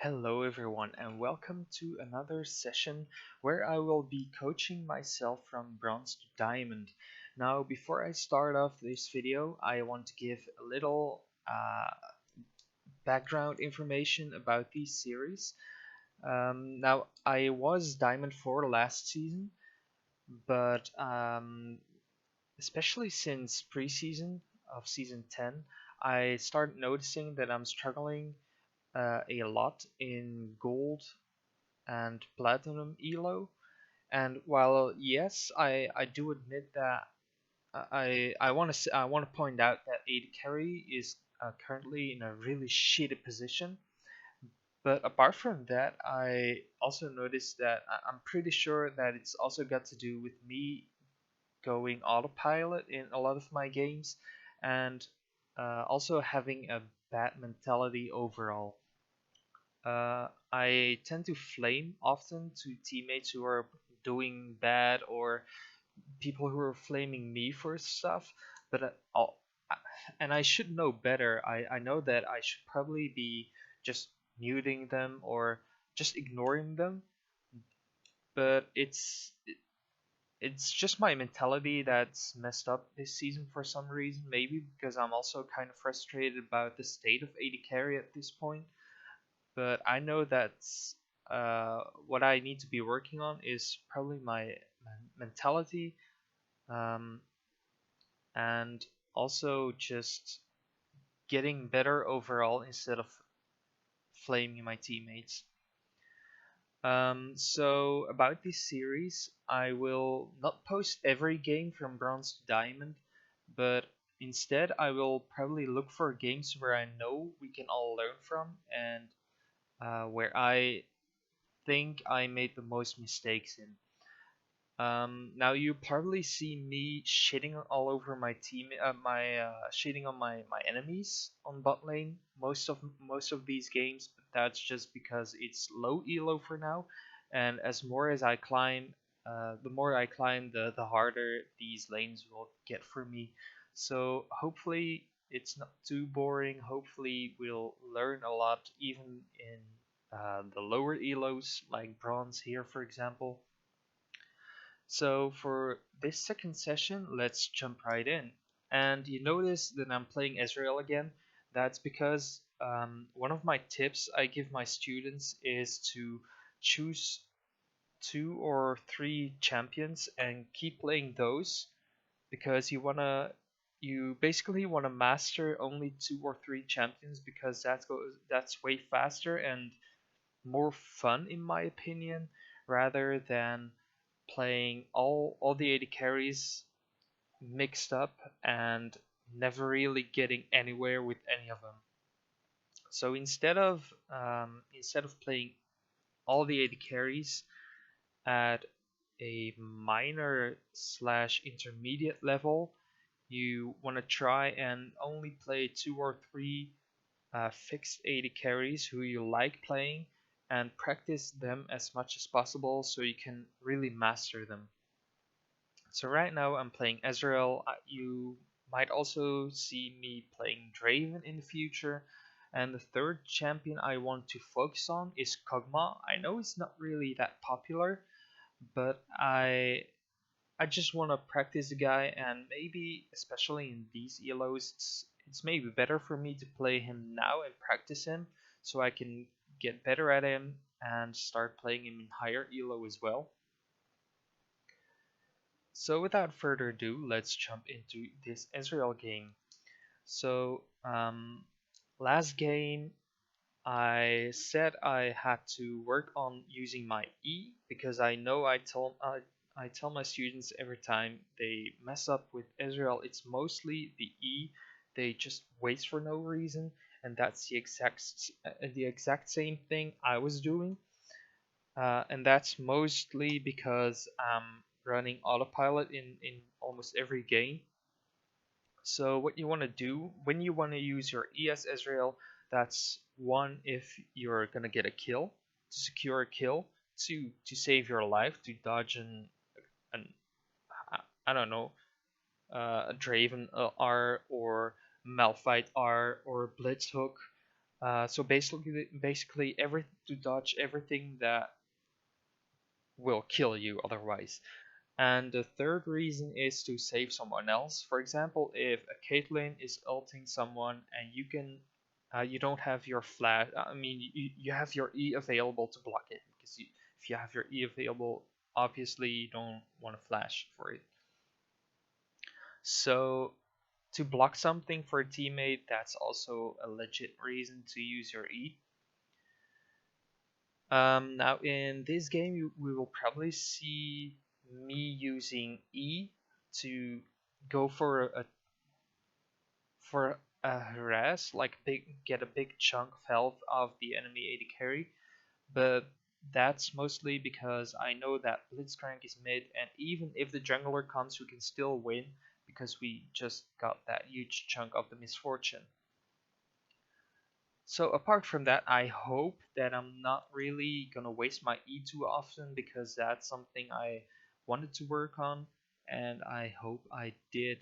Hello, everyone, and welcome to another session where I will be coaching myself from bronze to diamond. Now, before I start off this video, I want to give a little background information about this series. Now, I was Diamond 4 last season, but especially since preseason of season 10, I started noticing that I'm struggling a lot in gold and platinum elo. And while yes, I do admit that I want to point out that AD carry is currently in a really shitty position. But apart from that, I also noticed that I'm pretty sure that it's also got to do with me going autopilot in a lot of my games, and also having a bad mentality overall. I tend to flame often to teammates who are doing bad or people who are flaming me for stuff, but and I should know better. I know that I should probably be just muting them or just ignoring them, but it's just my mentality that's messed up this season for some reason. Maybe because I'm also kind of frustrated about the state of AD carry at this point. But I know that's what I need to be working on is probably my mentality, um, and also just getting better overall instead of flaming my teammates. So about this series, I will not post every game from bronze to diamond, but instead I will probably look for games where I know we can all learn from and where I think I made the most mistakes in. Now you probably see me shitting all over my team, shitting on my enemies on bot lane most of these games, but that's just because it's low elo for now, and as I climb, the more I climb, the harder these lanes will get for me. So hopefully it's not too boring. Hopefully we'll learn a lot even in the lower elos like bronze here, for example. So for this second session, let's jump right in. And you notice that I'm playing Ezreal again. That's because one of my tips I give my students is to choose two or three champions and keep playing those because you basically wanna master only two or three champions because that's way faster and more fun in my opinion rather than playing all the AD carries mixed up and never really getting anywhere with any of them. So instead of playing all the AD carries at a minor slash intermediate level, you want to try and only play two or three fixed AD carries who you like playing and practice them as much as possible so you can really master them. So right now I'm playing Ezreal. You might also see me playing Draven in the future. And the third champion I want to focus on is Kog'Maw. I know it's not really that popular, but I just want to practice the guy, and maybe especially in these elos, it's maybe better for me to play him now and practice him so I can get better at him and start playing him in higher elo as well. So without further ado, let's jump into this Ezreal game. So last game I said I had to work on using my E because I know I tell my students every time they mess up with Ezreal, it's mostly the E. They just waste for no reason, and that's the exact same thing I was doing. And that's mostly because I'm running autopilot in almost every game. So what you want to do when you want to use your ES Ezreal, that's one, if you're gonna get a kill, to secure a kill, two, to save your life, to dodge an I don't know, a Draven R or Malphite R or Blitz Hook, So basically, every to dodge everything that will kill you otherwise. And the third reason is to save someone else. For example, if a Caitlyn is ulting someone and you don't have your flash. I mean, you have your E available to block it because if you have your E available, obviously you don't want to flash for it. So to block something for a teammate, that's also a legit reason to use your E. Now in this game, we will probably see me using E to go for a harass, like get a big chunk of health of the enemy AD carry, but that's mostly because I know that Blitzcrank is mid, and even if the jungler comes, we can still win because we just got that huge chunk of the misfortune. So apart from that, I hope that I'm not really gonna waste my E too often because that's something I wanted to work on, and I hope I did.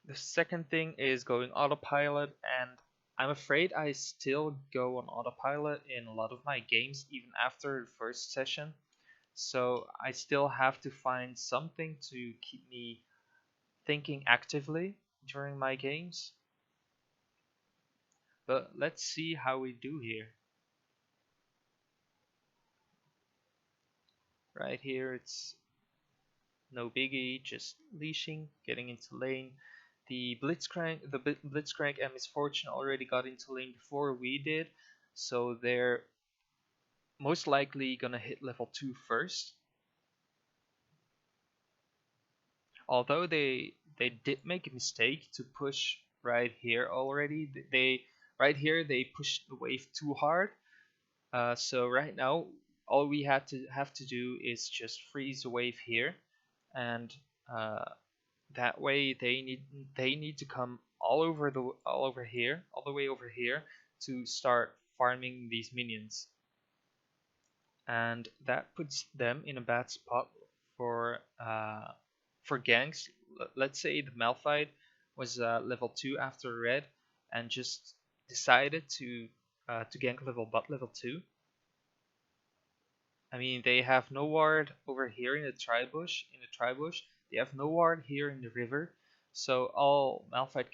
The second thing is going autopilot, and I'm afraid I still go on autopilot in a lot of my games even after the first session. So I still have to find something to keep me thinking actively during my games. But let's see how we do here. Right here, it's no biggie, just leashing, getting into lane. The Blitzcrank and Misfortune already got into lane before we did, so they're most likely gonna hit level 2 first. Although they did make a mistake to push right here already. They right here they pushed the wave too hard. So right now all we have to do is just freeze the wave here, and uh, that way they need to come all over here, all the way over here to start farming these minions, and that puts them in a bad spot for ganks. Let's say the Malphite was level 2 after red and just decided to gank level 2. I mean, they have no ward over here in the tri-bush. They have no ward here in the river. So all Malphite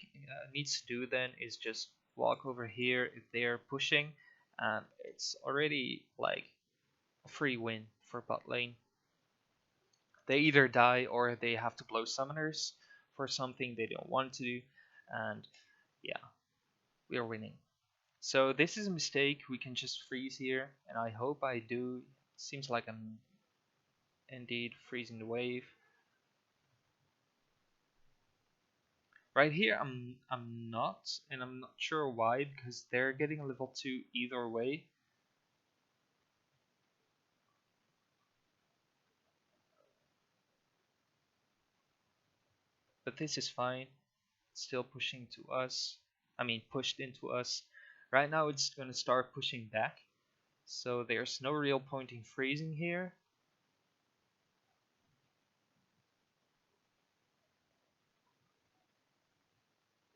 needs to do then is just walk over here if they are pushing, and it's already like a free win for bot lane. They either die or they have to blow summoners for something they don't want to do, and yeah, we are winning. So this is a mistake. We can just freeze here, and I hope I do. Seems like I'm indeed freezing the wave. Right here, I'm not, and I'm not sure why, because they're getting level 2 either way. But this is fine. It's still pushing to us. I mean, pushed into us. Right now, it's gonna start pushing back. So there's no real point in freezing here.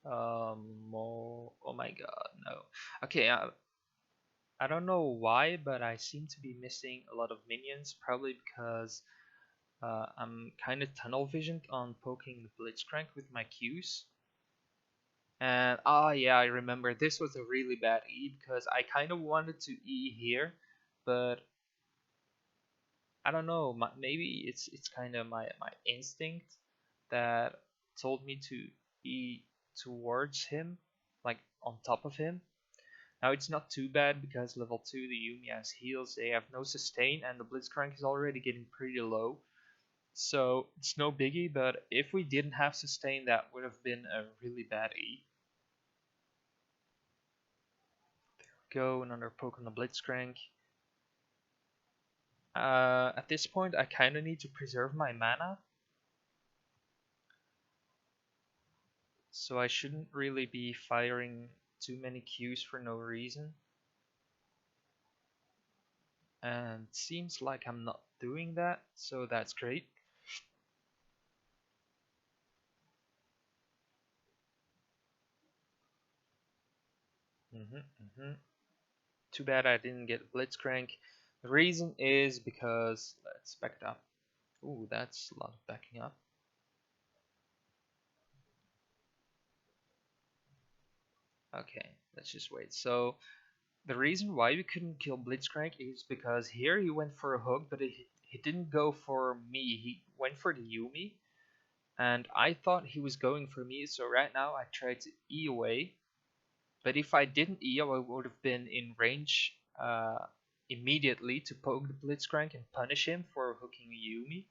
Oh my god, no. Okay, I don't know why, but I seem to be missing a lot of minions, probably because I'm kind of tunnel visioned on poking the Blitzcrank with my Qs. And yeah, I remember this was a really bad E because I kind of wanted to E here, but I don't know. Maybe it's kind of my instinct that told me to E towards him, like on top of him. Now it's not too bad because level 2 the Yuumi has heals, they have no sustain, and the Blitzcrank is already getting pretty low. So it's no biggie, but if we didn't have sustain, that would have been a really bad E. Go, another poke on the Blitzcrank. At this point, I kind of need to preserve my mana, so I shouldn't really be firing too many Qs for no reason. And it seems like I'm not doing that, so that's great. Hmm. Too bad I didn't get Blitzcrank. The reason is because let's back it up. Ooh, that's a lot of backing up. Okay, let's just wait. So the reason why we couldn't kill Blitzcrank is because here he went for a hook, but he didn't go for me. He went for the Yumi, and I thought he was going for me. So right now I tried to E away, but if I didn't E, I would have been in range immediately to poke the Blitzcrank and punish him for hooking a Yumi.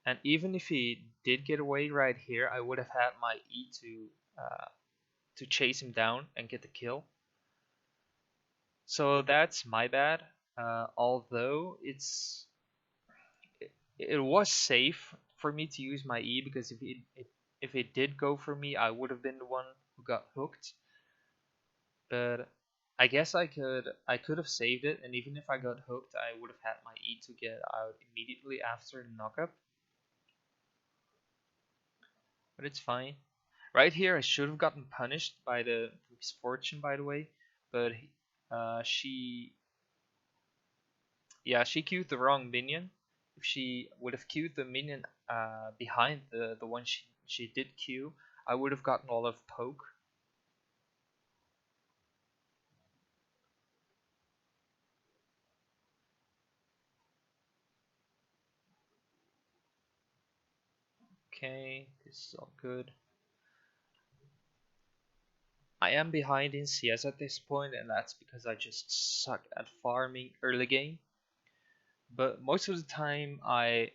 And even if he did get away right here, I would have had my E to chase him down and get the kill. So that's my bad. Although it was safe for me to use my E because if it did go for me, I would have been the one who got hooked. But I guess I could have saved it, and even if I got hooked, I would have had my E to get out immediately after the knockup. But it's fine. Right here, I should have gotten punished by the misfortune, by the way. But she, yeah, she queued the wrong minion. If she would have queued the minion behind the one she did queue, I would have gotten all of poke. Okay, this is all good. I am behind in CS at this point, and that's because I just suck at farming early game. But most of the time, I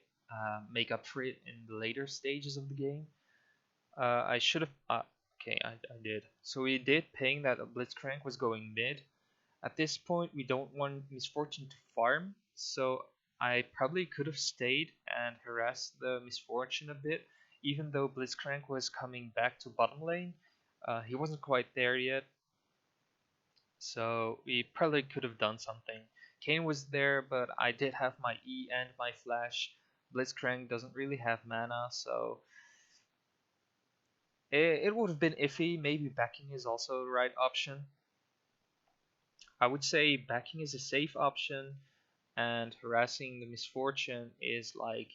make up for it in the later stages of the game. I should have. Okay, I did. So we did ping that a Blitzcrank was going mid. At this point, we don't want Misfortune to farm, so I probably could have stayed and harassed the Misfortune a bit, even though Blitzcrank was coming back to bottom lane. He wasn't quite there yet, so we probably could have done something. Kane was there, but I did have my E and my flash. Blitzcrank doesn't really have mana, so it would have been iffy. Maybe backing is also the right option. I would say backing is a safe option, and harassing the misfortune is like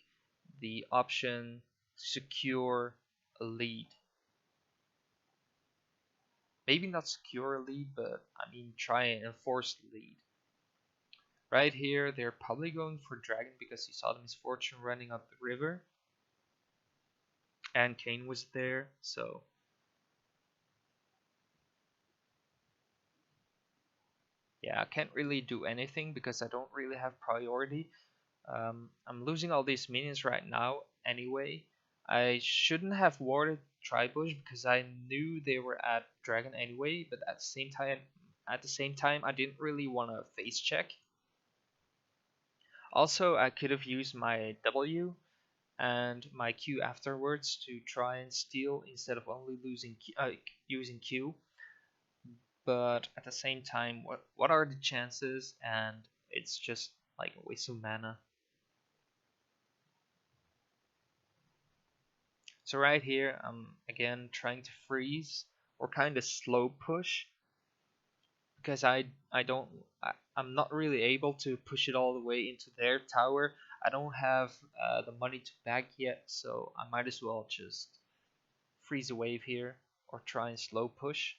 the option to secure a lead. Maybe not secure a lead, but I mean try and enforce the lead. Right here, they're probably going for Dragon because he saw the misfortune running up the river, and Kane was there, so yeah, I can't really do anything because I don't really have priority. I'm losing all these minions right now anyway. I shouldn't have warded Tribush because I knew they were at Dragon anyway, but at the same time, I didn't really want to face check. Also, I could have used my W and my Q afterwards to try and steal instead of only using Q. But at the same time, what are the chances? And it's just like a waste of mana. So right here, I'm again trying to freeze or kind of slow push because I don't I'm not really able to push it all the way into their tower. I don't have the money to back yet, so I might as well just freeze a wave here or try and slow push.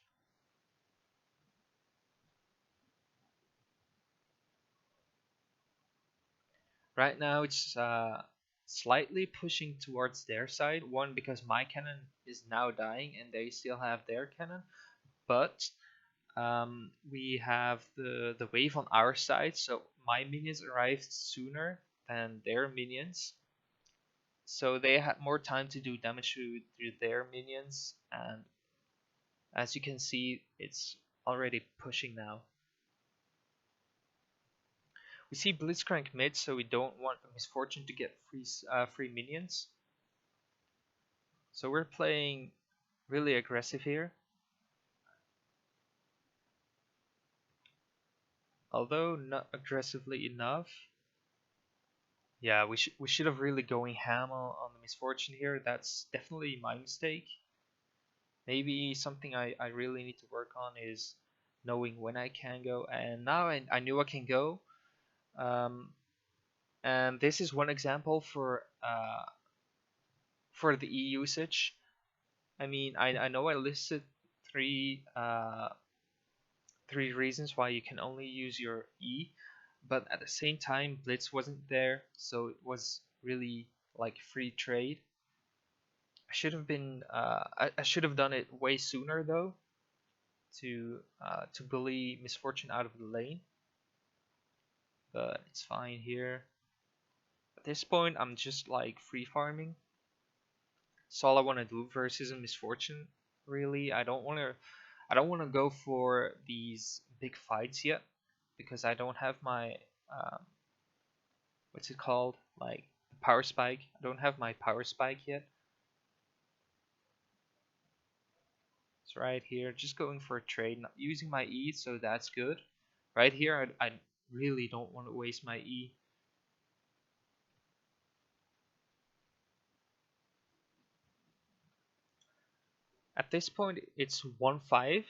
Right now it's slightly pushing towards their side. One because my cannon is now dying and they still have their cannon, but we have the wave on our side, so my minions arrived sooner than their minions, so they had more time to do damage to their minions, and as you can see, it's already pushing now. We see Blitzcrank mid, so we don't want Misfortune to get free minions. So we're playing really aggressive here. Although not aggressively enough. Yeah, we should have really going ham on the misfortune here. That's definitely my mistake. Maybe something I really need to work on is knowing when I can go. And now I knew I can go. Um, and this is one example for the E usage. I mean, I know I listed three three reasons why you can only use your E, but at the same time, Blitz wasn't there, so it was really like free trade. I should have done it way sooner though to bully Misfortune out of the lane, but it's fine here. At this point, I'm just like free farming. It's all I want to do versus a Misfortune. Really, I don't want to go for these big fights yet because I don't have my um, what's it called? Like the power spike. I don't have my power spike yet. It's right here, just going for a trade, not using my E, so that's good. Right here, I really don't want to waste my E. At this point, it's 1-5,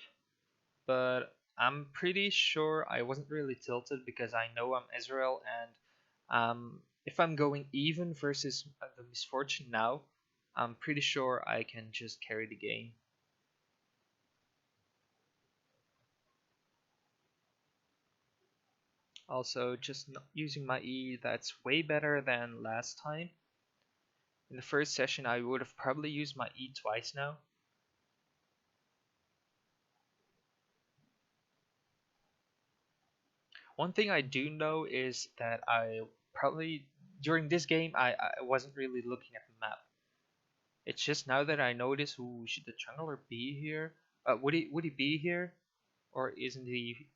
but I'm pretty sure I wasn't really tilted because I know I'm Ezreal, and if I'm going even versus the Misfortune now, I'm pretty sure I can just carry the game. Also, just not using my E, that's way better than last time. In the first session, I would have probably used my E twice now. One thing I do know is that I probably, during this game, I wasn't really looking at the map. It's just now that I notice, who should the jungler be here? Would he be here? Or isn't he,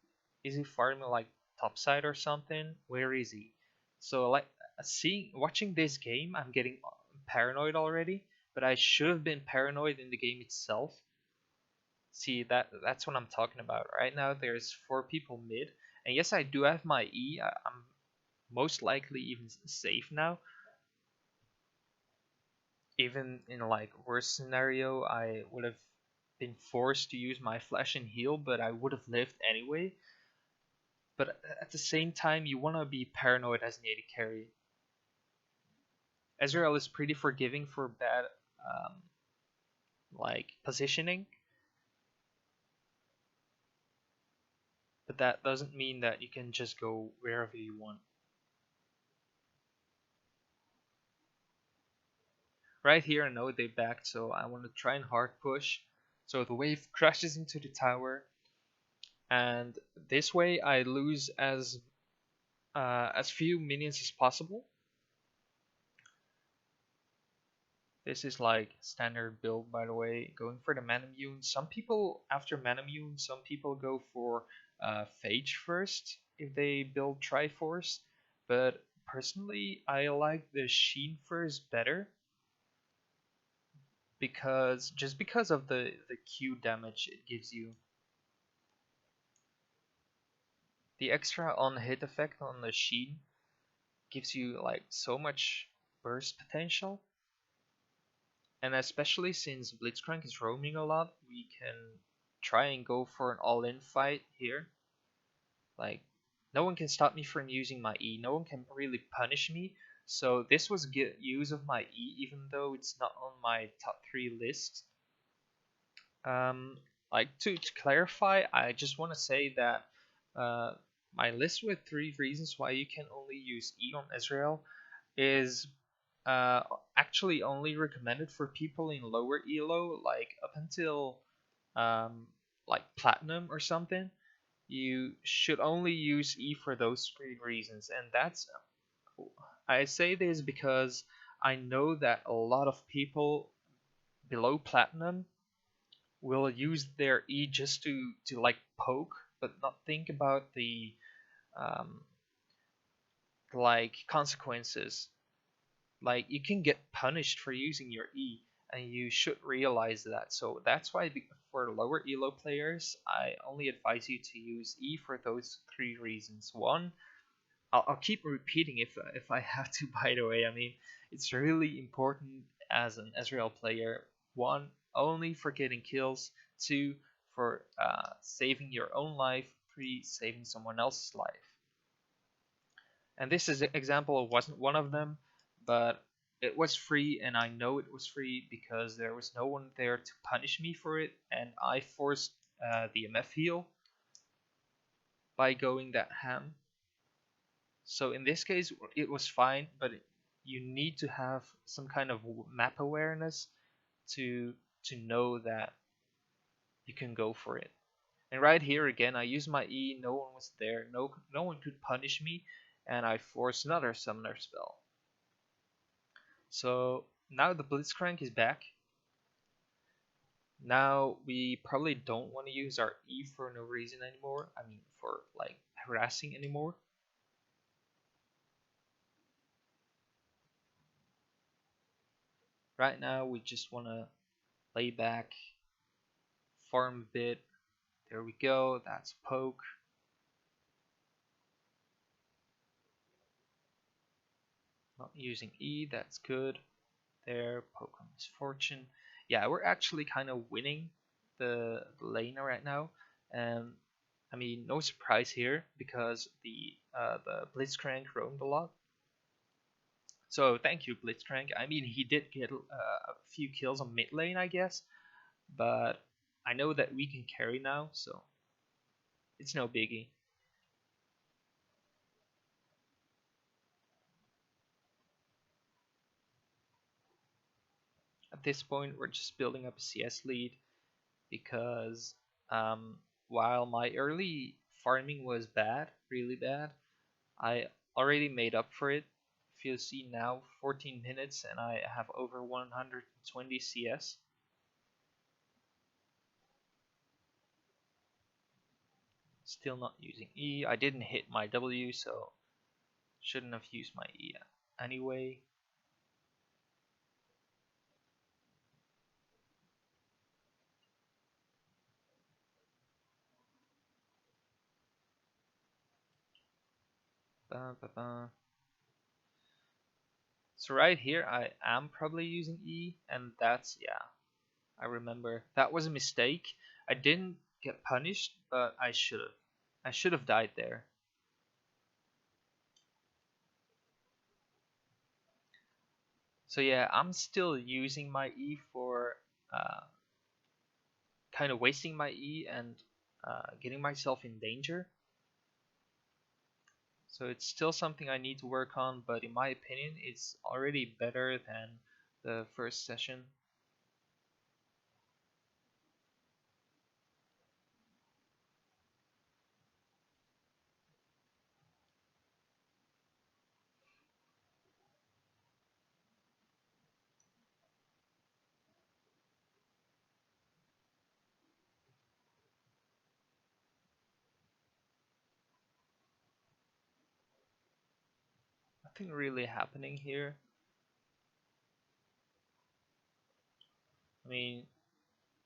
is he farming like topside or something? Where is he? So like seeing watching this game, I'm getting paranoid already, but I should have been paranoid in the game itself. See, that's what I'm talking about. Right now there's four people mid, and yes, I do have my E. I'm most likely even safe now. Even in like worst scenario, I would have been forced to use my flash and heal, but I would have lived anyway. But at the same time, you want to be paranoid as an AD carry. Ezreal is pretty forgiving for bad um, like positioning, but that doesn't mean that you can just go wherever you want. Right here, I know they backed, so I want to try and hard push. So the wave crashes into the tower, and this way I lose as few minions as possible. This is like standard build, by the way, going for the Manamune. Some people, after Manamune, some people go for Phage first if they build Triforce. But personally, I like the Sheen first better because just because of the Q damage it gives you. The extra on hit effect on the Sheen gives you like so much burst potential. And especially since Blitzcrank is roaming a lot, we can try and go for an all-in fight here. Like, no one can stop me from using my E. No one can really punish me. So this was good use of my E, even though it's not on my top 3 list. Like to clarify, I just want to say that uh, my list with 3 reasons why you can only use E on Ezreal is uh, actually only recommended for people in lower elo, like up until um, like platinum or something. You should only use E for those 3 reasons, and that's I say this because I know that a lot of people below platinum will use their E just to like poke, but not think about the um, like consequences. Like you can get punished for using your E, and you should realize that. So that's why for lower elo players, I only advise you to use E for those 3 reasons. One, I'll keep repeating if I have to. By the way, I mean it's really important as an Ezreal player. One, only for getting kills, 2 for saving your own life, 3 saving someone else's life. And this is an example wasn't one of them, but it was free, and I know it was free because there was no one there to punish me for it, and I forced the MF heal by going that ham. So in this case, it was fine, but you need to have some kind of map awareness to know that you can go for it. And right here again, I used my E. No one was there. No one could punish me, and I forced another summoner spell. So now the Blitzcrank is back. Now we probably don't want to use our E for no reason anymore. I mean, for like harassing anymore. Right now we just want to lay back, farm a bit. There we go. That's poke. Not using E. That's good. There, poke on misfortune. Yeah, we're actually kind of winning the lane right now, and I mean no surprise here because the Blitzcrank roamed a lot. So thank you Blitzcrank. I mean he did get a few kills on mid lane I guess, but I know that we can carry now, so it's no biggie. At this point we're just building up a CS lead because um, while my early farming was bad, really bad, I already made up for it. If you see now, 14 minutes and I have over 120 CS. Still not using E. I didn't hit my W, so shouldn't have used my E anyway. Ba, ba, ba. So right here, I am probably using E, and that's, yeah, I remember. That was a mistake. I didn't get punished, but I should have. I should have died there. So yeah, I'm still using my E for kind of wasting my E and getting myself in danger. So it's still something I need to work on, but in my opinion, it's already better than the first session. Nothing really happening here. I mean,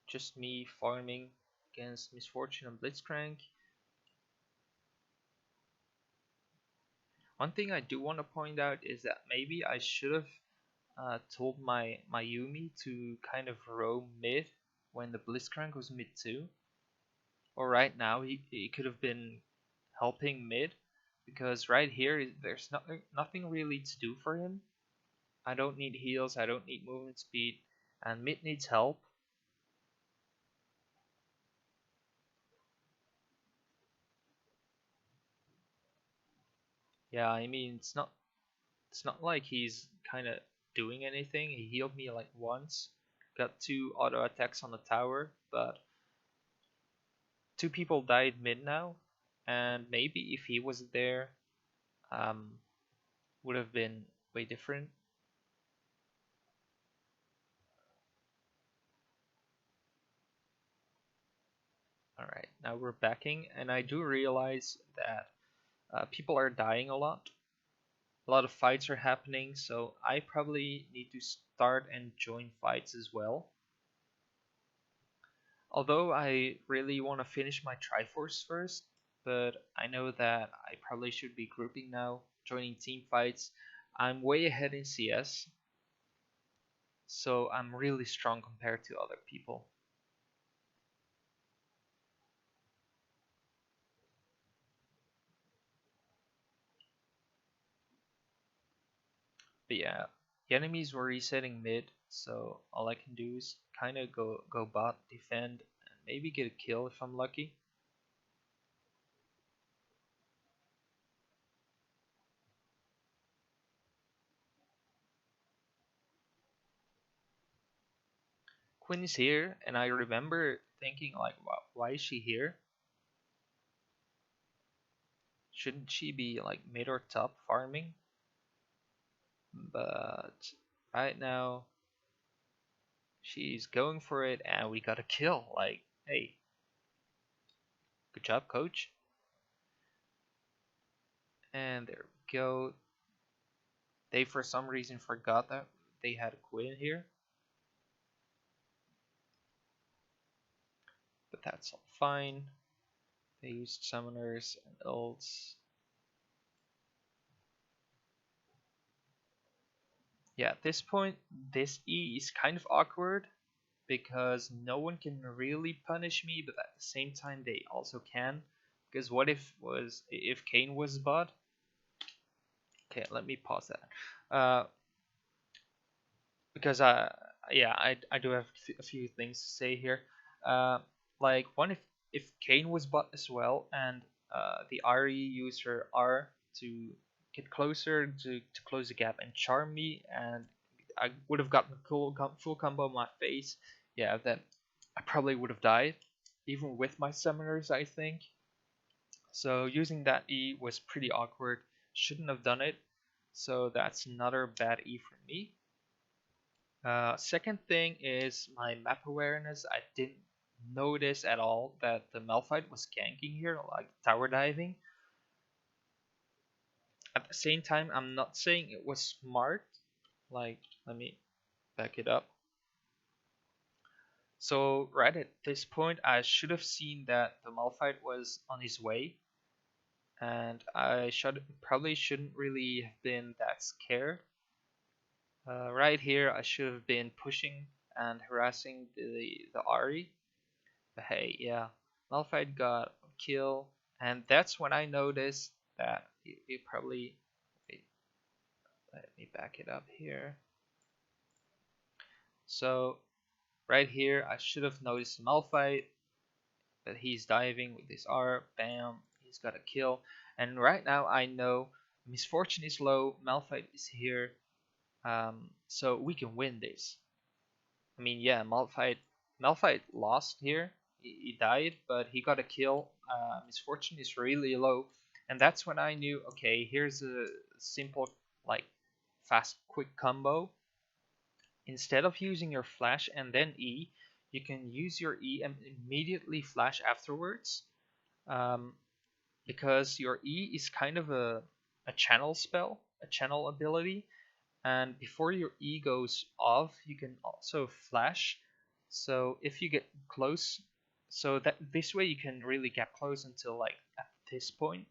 just me farming against Misfortune and Blitzcrank. One thing I do want to point out is that maybe I should have told my Yumi to kind of roam mid when the Blitzcrank was mid too. Or right now he could have been helping mid because right here there's nothing really to do for him. I don't need heals, I don't need movement speed, and mid needs help. Yeah, I mean it's not like he's kind of doing anything. He healed me like once, got 2 auto attacks on the tower, but 2 people died mid now, and maybe if he was there, um, would have been way different. All right, now we're backing, and I do realize that people are dying a lot. A lot of fights are happening, so I probably need to start and join fights as well. Although I really want to finish my Triforce first, but I know that I probably should be grouping now, joining team fights. I'm way ahead in CS, so I'm really strong compared to other people. But yeah, the enemies were resetting mid, so all I can do is kind of go bot, defend, and maybe get a kill if I'm lucky. Quinn is here, and I remember thinking like, why is she here? Shouldn't she be like mid or top farming? But right now she's going for it, and we got a kill. Like, hey, good job, coach. And there we go. They for some reason forgot that they had a Quinn here, but that's all fine. They used summoners and ults. Yeah, at this point, this E is kind of awkward because no one can really punish me, but at the same time they also can. Because what if Kane was bot? Okay, let me pause that. Because yeah, I do have a few things to say here. Uh, like one, if Kane was bot as well, and the RE used her R to get closer to close the gap and charm me, and I would have gotten a full combo on my face. Yeah, then I probably would have died, even with my summoners, I think. So using that E was pretty awkward. Shouldn't have done it. So that's another bad E for me. Second thing is my map awareness. I didn't notice at all that the Malphite was ganking here, like tower diving. At the same time, I'm not saying it was smart. Like, let me back it up. So right at this point, I should have seen that the Malphite was on his way, and I should probably shouldn't really have been that scared. Right here, I should have been pushing and harassing the Ari. But hey, yeah, Malphite got a kill, and that's when I noticed that it probably. Wait, let me back it up here. So right here, I should have noticed Malphite, that he's diving with his R. Bam, he's got a kill. And right now I know Misfortune is low, Malphite is here, so we can win this. I mean, yeah, Malphite lost here. He died, but he got a kill. Misfortune is really low, and that's when I knew. Okay, here's a simple, like, fast, quick combo. Instead of using your flash and then E, you can use your E and immediately flash afterwards. Um, because your E is kind of a channel spell, a channel ability, and before your E goes off, you can also flash. So if you get close, so that this way you can really get close until like at this point,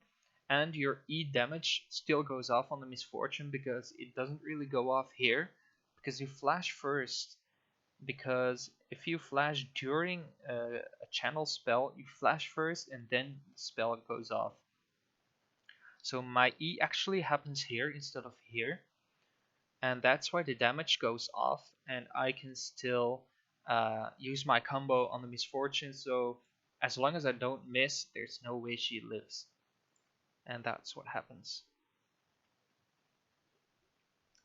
and your E damage still goes off on the Misfortune because it doesn't really go off here because you flash first. Because if you flash during a channel spell, you flash first and then the spell goes off. So my E actually happens here instead of here, and that's why the damage goes off, and I can still use my combo on the Misfortune. So as long as I don't miss, there's no way she lives, and that's what happens.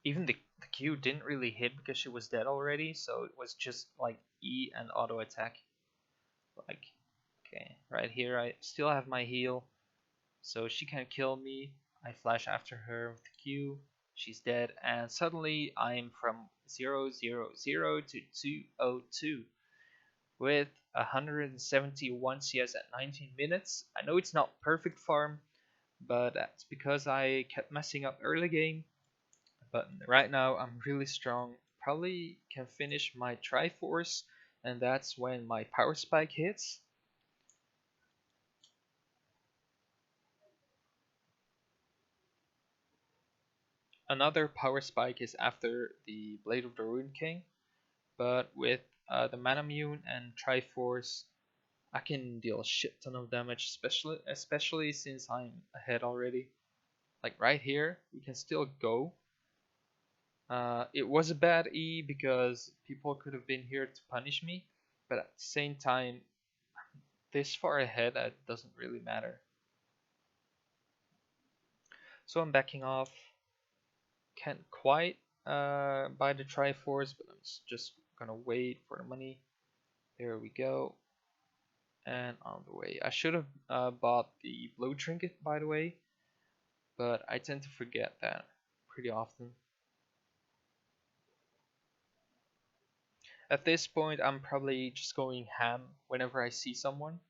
Even the Q didn't really hit because she was dead already, so it was just like E and auto attack. Like, okay, right here I still have my heal, so she can kill me. I flash after her with Q. She's dead, and suddenly I'm from 000 to 202 with 171 CS at 19 minutes. I know it's not perfect farm, but that's because I kept messing up early game. But right now I'm really strong. Probably can finish my Triforce, and that's when my power spike hits. Another power spike is after the Blade of the Rune King. but with the Manamune and Triforce, I can deal a shit ton of damage, especially since I'm ahead already. Like right here, we can still go. It was a bad E because people could have been here to punish me, but at the same time, this far ahead, that doesn't really matter. So I'm backing off. Can't quite buy the Triforce, but I'm just gonna wait for the money. There we go. And on the way. I should have bought the blue trinket, by the way, but I tend to forget that pretty often. At this point, I'm probably just going ham whenever I see someone.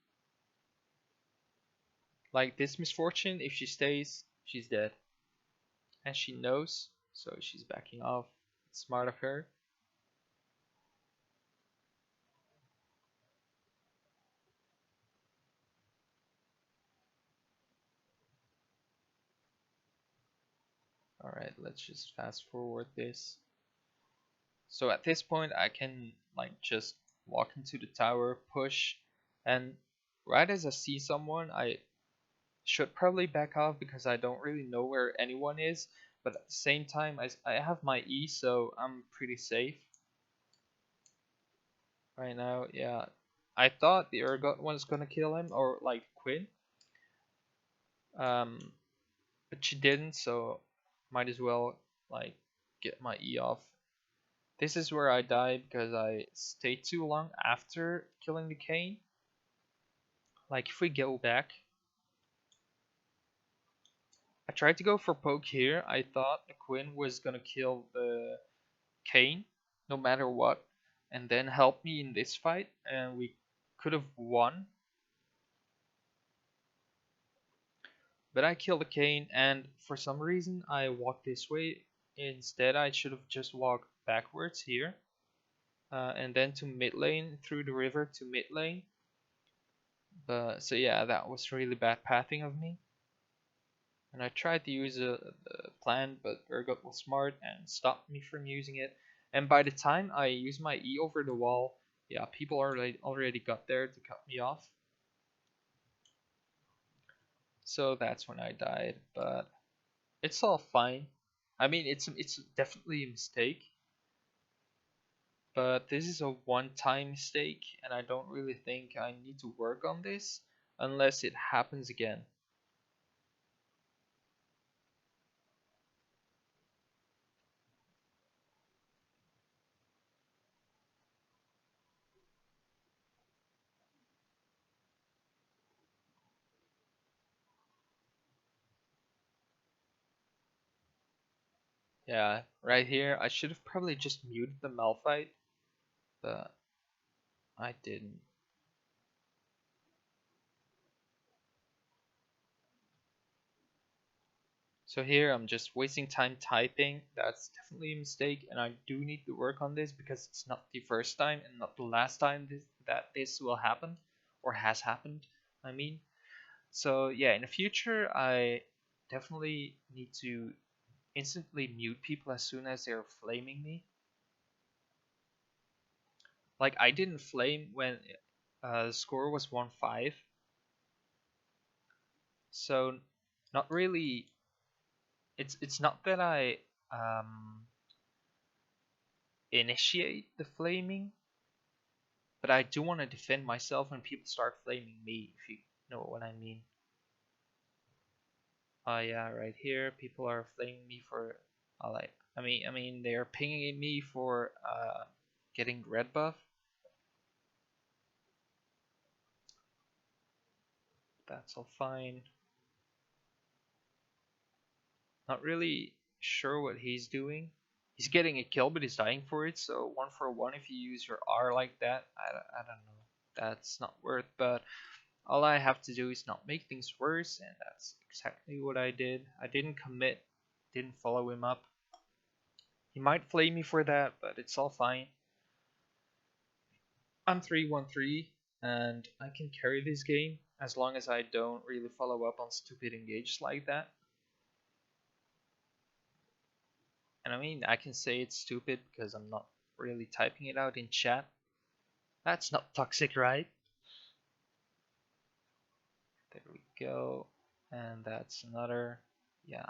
Like this misfortune, if she stays, she's dead. And she knows, so she's backing off. It's smart of her. Alright, let's just fast forward this. So at this point, I can like just walk into the tower, push, and right as I see someone, I should probably back off because I don't really know where anyone is. But at the same time, I have my E, so I'm pretty safe right now. Yeah, I thought the Urgot one's gonna kill him or like Quinn, um, but she didn't, so might as well like get my E off. This is where I died because I stayed too long after killing the Kane. Like if we go back, I tried to go for poke here. I thought the Quinn was gonna kill the Kane no matter what, and then help me in this fight, and we could have won. But I killed the Kane, and for some reason I walked this way. Instead, I should have just walked backwards here, and then to mid lane through the river to mid lane. But so yeah, that was really bad pathing of me. And I tried to use a plan, but Urgot was smart and stopped me from using it. And by the time I used my E over the wall, yeah, people already got there to cut me off. So that's when I died, but it's all fine. I mean, it's definitely a mistake, but this is a one-time mistake, and I don't really think I need to work on this unless it happens again. Yeah, right here, I should have probably just muted the Malphite, but I didn't. So here I'm just wasting time typing. That's definitely a mistake, and I do need to work on this because it's not the first time and not the last time that this will happen or has happened. I mean, so yeah, in the future I definitely need to instantly mute people as soon as they're flaming me. Like I didn't flame when the score was 1-5, so not really. It's not that I initiate the flaming, but I do want to defend myself when people start flaming me, if you know what I mean. Oh yeah, right here, people are flaming me for, like, I mean, they are pinging me for getting red buff. That's all fine. Not really sure what he's doing. He's getting a kill, but he's dying for it. So 1-for-1 if you use your R like that, I don't know. That's not worth. But all I have to do is not make things worse, and that's exactly what I did. I didn't commit, didn't follow him up. He might flame me for that, but it's all fine. I'm 3-1-3, and I can carry this game as long as I don't really follow up on stupid engages like that. And I mean, I can say it's stupid because I'm not really typing it out in chat. That's not toxic, right? There we go. And that's another. Yeah.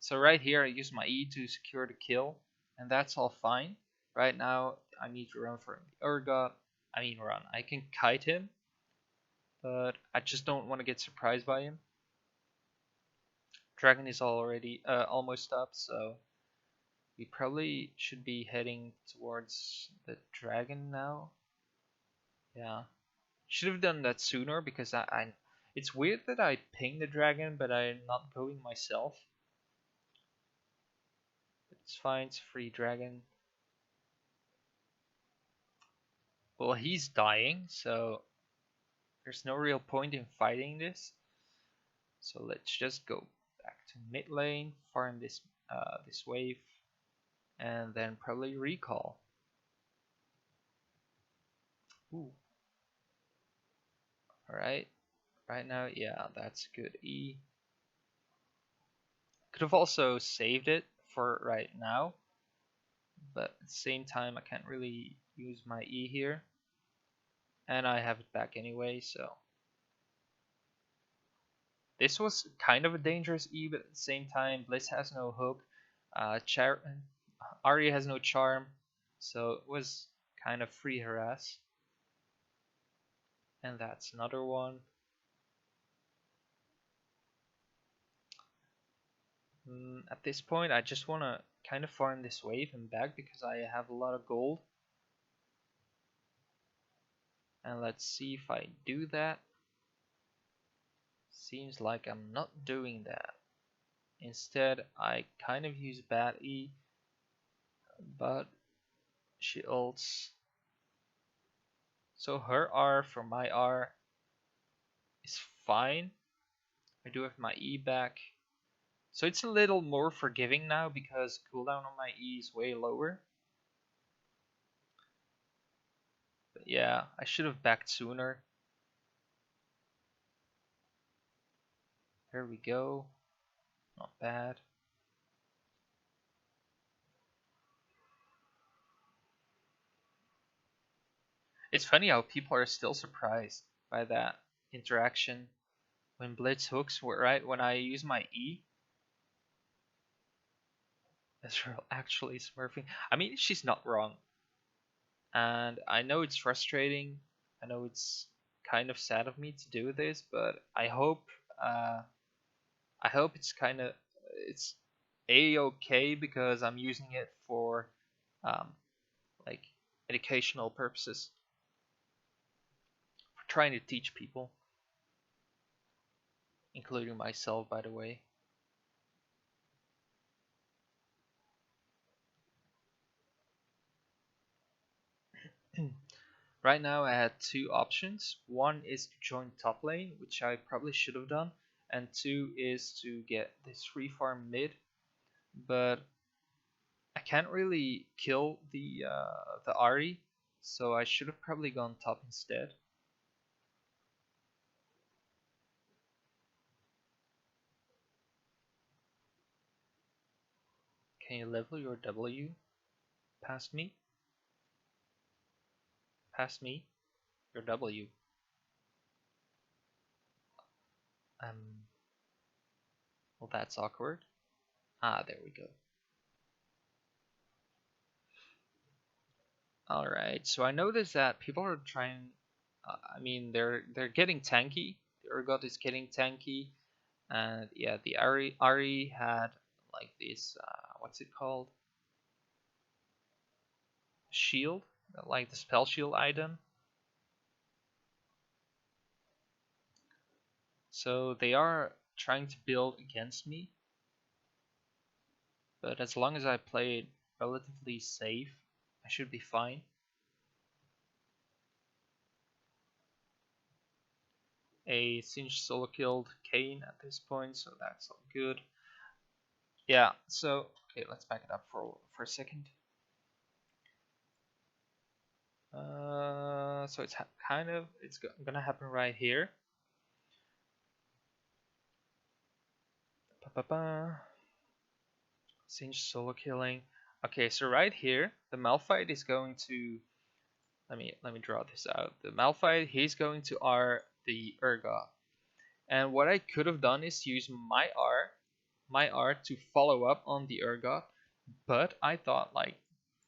So right here I use my E to secure the kill, and that's all fine. Right now I need to run for the Urgot. I mean run. I can kite him, but I just don't want to get surprised by him. Dragon is already almost up, so we probably should be heading towards the dragon now. Yeah. Should have done that sooner because it's weird that I ping the dragon but I'm not going myself. It's fine, it's a free dragon. Well, he's dying, so there's no real point in fighting this. So let's just go back to mid lane, farm this wave, and then probably recall. Ooh. Alright. Right now, yeah, that's good E. Could have also saved it for right now, but at the same time I can't really use my E here. And I have it back anyway, so this was kind of a dangerous E, but at the same time Bliss has no hook, Ari has no charm, so it was kind of free harass. And that's another one. At this point I just want to kind of farm this wave and back because I have a lot of gold. And let's see if I do that. Seems like I'm not doing that. Instead, I kind of use bad E, but she ults. So her R for my R is fine. I do have my E back. So it's a little more forgiving now because cooldown on my E is way lower. But yeah, I should have backed sooner. There we go. Not bad. It's funny how people are still surprised by that interaction. When Blitz hooks, right when I use my E, Ezreal actually smurfing. I mean, she's not wrong. And I know it's frustrating. I know it's kind of sad of me to do this, but uh, I hope it's a-okay because I'm using it for um, like educational purposes, for trying to teach people, including myself, by the way. Right now I had two options. One is to join top lane, which I probably should have done, and two is to get this free farm mid, but I can't really kill the Ari, so I should have probably gone top instead. Can you level your W past me? Past me? Your W. Um, well, that's awkward. Ah, there we go. All right. So I noticed that people are trying. I mean, they're getting tanky. The Urgot is getting tanky, and yeah, the Ari had like this. What's it called? Shield, like the spell shield item. So they are trying to build against me, but as long as I play it relatively safe, I should be fine. A Singe solo killed Kane at this point, so that's all good. Yeah, so okay, let's back it up for a second. So it's it's gonna happen right here. Ba -ba -ba. Singe solo killing. Okay, so right here, the Malphite is going to let me draw this out. The Malphite, he's going to R the Urgot. And what I could have done is use my R to follow up on the Urgot, but I thought like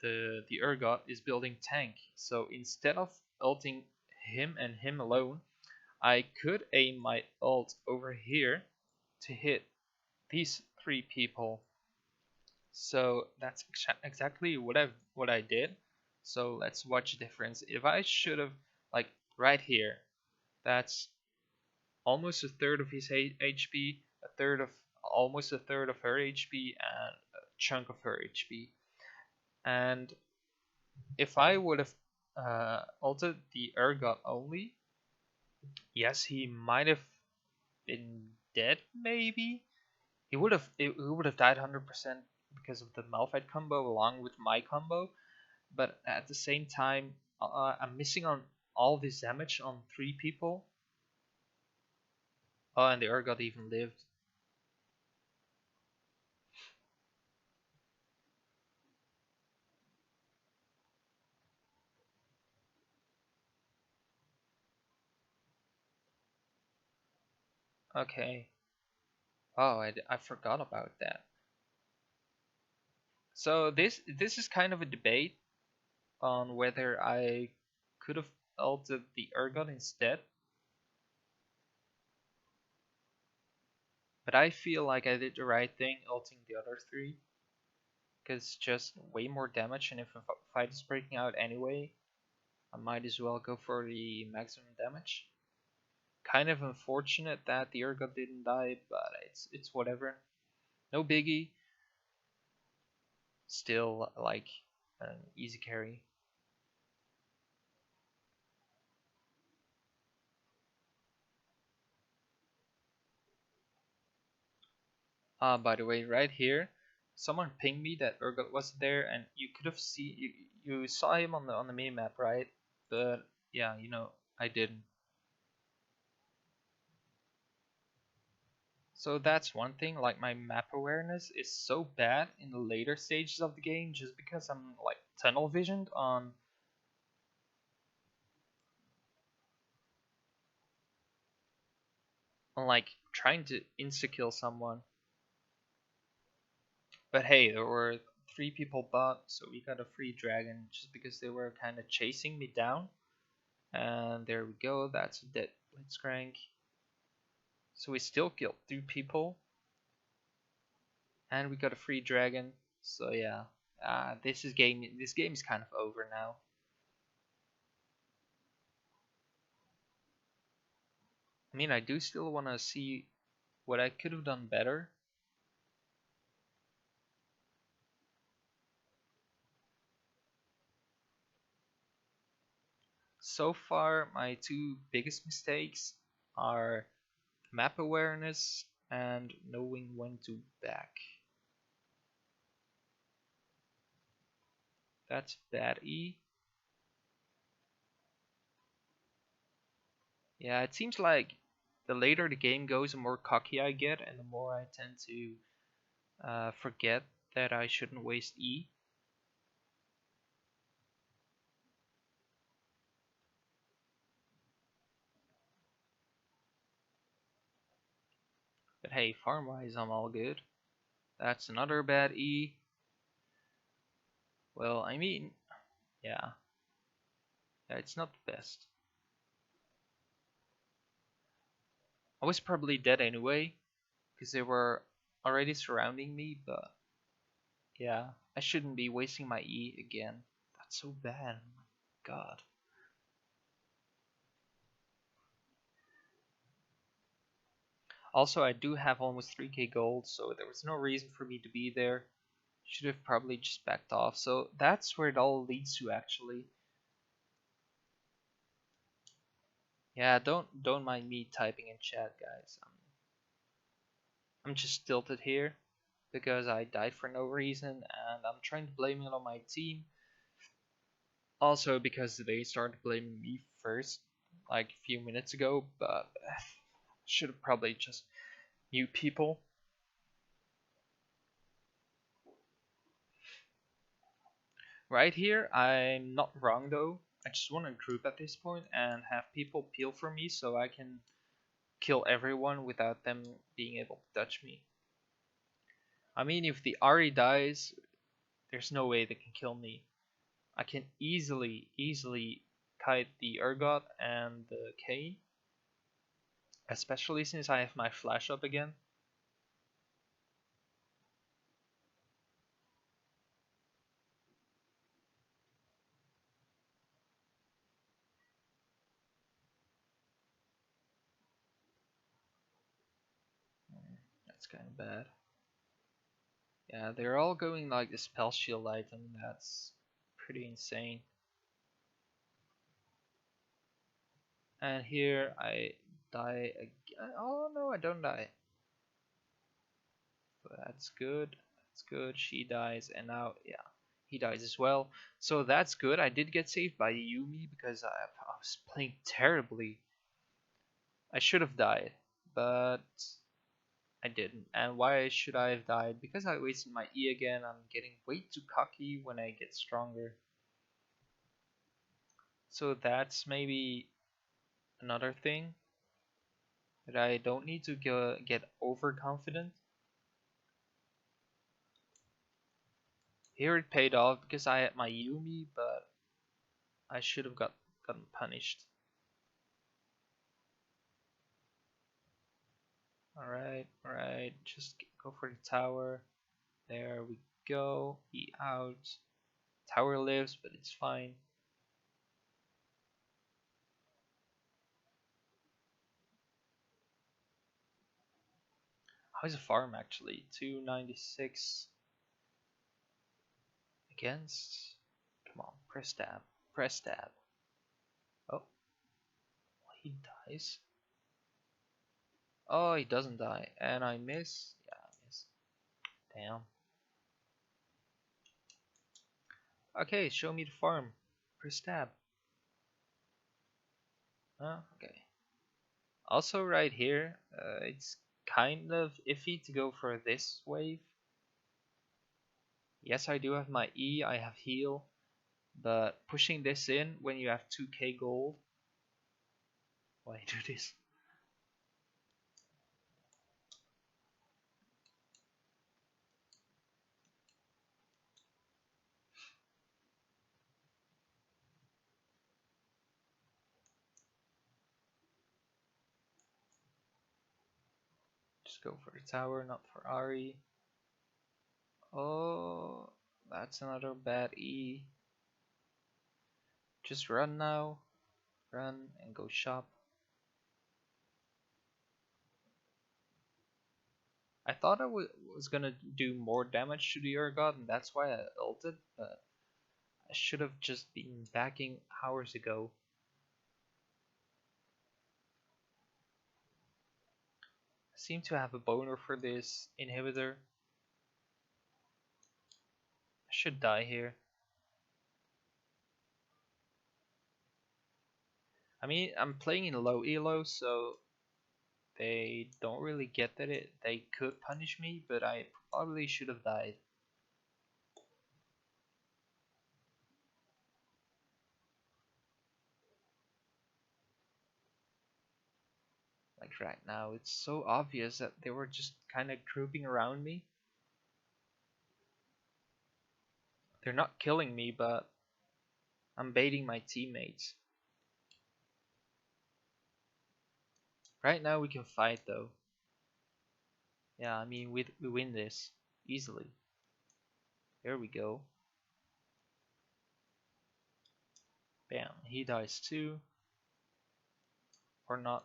the Urgot is building tank. So instead of ulting him and him alone, I could aim my ult over here to hit these three people. So that's exactly what I did. So let's watch the difference. If I should have like right here, that's almost a third of his HP, a third of almost a third of her HP, and a chunk of her HP. And if I would have ulted the Urgot only, yes, he might have been dead. Maybe he would have died 100% because of the Malphite combo along with my combo. But at the same time, I'm missing on all this damage on three people. Oh, and the Urgot even lived. Okay. Oh, I forgot about that. So this is kind of a debate on whether I could have ulted the Urgot instead, but I feel like I did the right thing ulting the other three, because just way more damage, and if a fight is breaking out anyway, I might as well go for the maximum damage. Kind of unfortunate that the Urgot didn't die, but it's whatever. No biggie. Still like an easy carry. By the way, right here, someone pinged me that Urgot was there, and you could have you saw him on the mini map, right? But yeah, I didn't. So that's one thing. Like my map awareness is so bad in the later stages of the game, just because I'm like tunnel visioned on like trying to insta kill someone. But hey, there were three people bot, so we got a free dragon just because they were kind of chasing me down. And there we go, that's a dead Blitzcrank. So we still killed two people, and we got a free dragon. So yeah, this game is kind of over now. I mean, I do still want to see what I could have done better. So far, my two biggest mistakes are map awareness and knowing when to back. That's bad E. Yeah, it seems like the later the game goes, the more cocky I get, and the more I tend to forget that I shouldn't waste E. But hey, farm-wise, I'm all good. That's another bad E. Well, I mean, yeah, it's not the best. I was probably dead anyway, because they were already surrounding me, but yeah, I shouldn't be wasting my E again. That's so bad, oh my god. Also, I do have almost 3k gold, so there was no reason for me to be there. Should have probably just backed off. So that's where it all leads to, actually. Yeah, don't mind me typing in chat, guys. I'm just tilted here because I died for no reason, and I'm trying to blame it on my team. Also because they started blaming me first, like a few minutes ago, but should have probably just mute people. Right here, I'm not wrong though. I just want to group at this point and have people peel for me so I can kill everyone without them being able to touch me. I mean, if the Ari dies, there's no way they can kill me. I can easily kite the Urgot and the K, especially since I have my flash up again. That's kind of bad. Yeah, they're all going like the spell shield item. That's pretty insane. And here I die again. Oh no, I don't die. So that's good. That's good. She dies, and now yeah, he dies as well. So that's good. I did get saved by Yumi because I was playing terribly. I should have died, but I didn't. And why should I have died? Because I wasted my E again. I'm getting way too cocky when I get stronger. So that's maybe another thing that I don't need to get overconfident. Here it paid off because I had my Yumi, but I should have gotten punished. Alright, just go for the tower. There we go. E out. Tower lives, but it's fine. How's the farm actually? 296 against. Come on, press tab. Press tab. Oh, he dies. Oh, he doesn't die. And I miss. Yeah, I miss. Damn. Okay, show me the farm. Press tab. Okay. Also, right here, it's kind of iffy to go for this wave. Yes, I do have my E, I have heal, but pushing this in when you have 2k gold. Why do this? Just go for the tower, not for Ari. Oh, that's another bad E. Just run now. Run and go shop. I thought I was gonna do more damage to the Urgot, and that's why I ulted, but I should have just been backing hours ago. I seem to have a boner for this inhibitor. I should die here. I mean, I'm playing in low elo, so they don't really get that they could punish me, but I probably should have died. Like right now, it's so obvious that they were just kind of grouping around me. They're not killing me, but I'm baiting my teammates. Right now we can fight though. Yeah, I mean we win this easily. There we go. Bam, he dies too. Or not.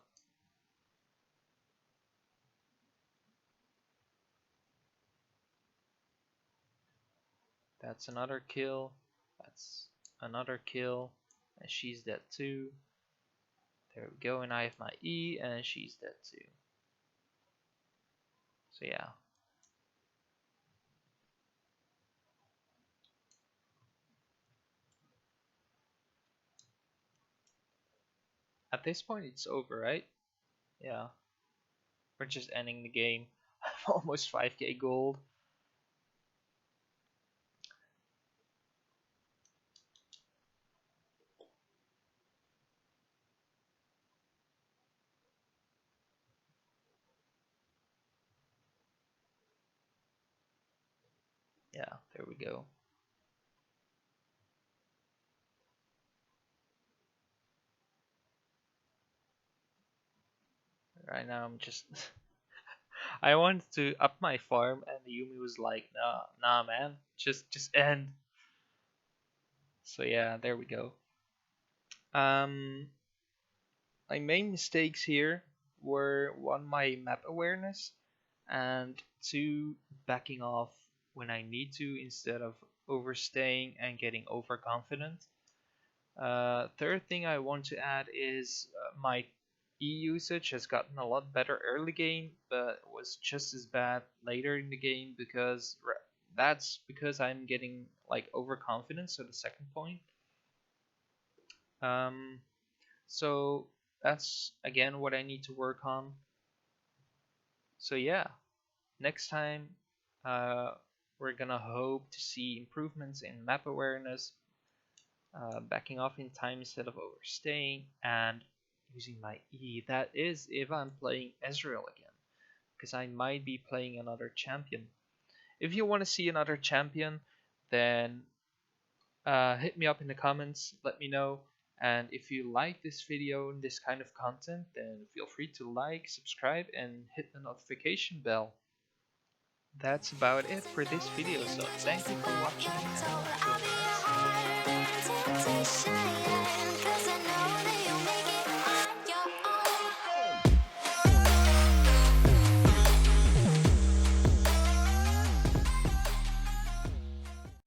That's another kill. That's another kill. And she's dead too. There we go, and I have my E, and she's dead too. So yeah. At this point it's over, right? Yeah. We're just ending the game. I'm almost 5k gold. Yeah, there we go. Right now I'm just I wanted to up my farm and Yumi was like, nah man, just end. So yeah, there we go. Um my main mistakes here were one, my map awareness, and two, backing off when I need to instead of overstaying and getting overconfident. Third thing I want to add is my E usage has gotten a lot better early game, but was just as bad later in the game because that's because I'm getting like overconfident. So the second point. Um, so that's again what I need to work on. So yeah, next time uh, we're gonna hope to see improvements in map awareness, backing off in time instead of overstaying, and using my E. That is if I'm playing Ezreal again, because I might be playing another champion. If you want to see another champion, then hit me up in the comments, let me know. And if you like this video and this kind of content, then feel free to like, subscribe, and hit the notification bell. That's about it for this video, so thank you for watching and until the next one.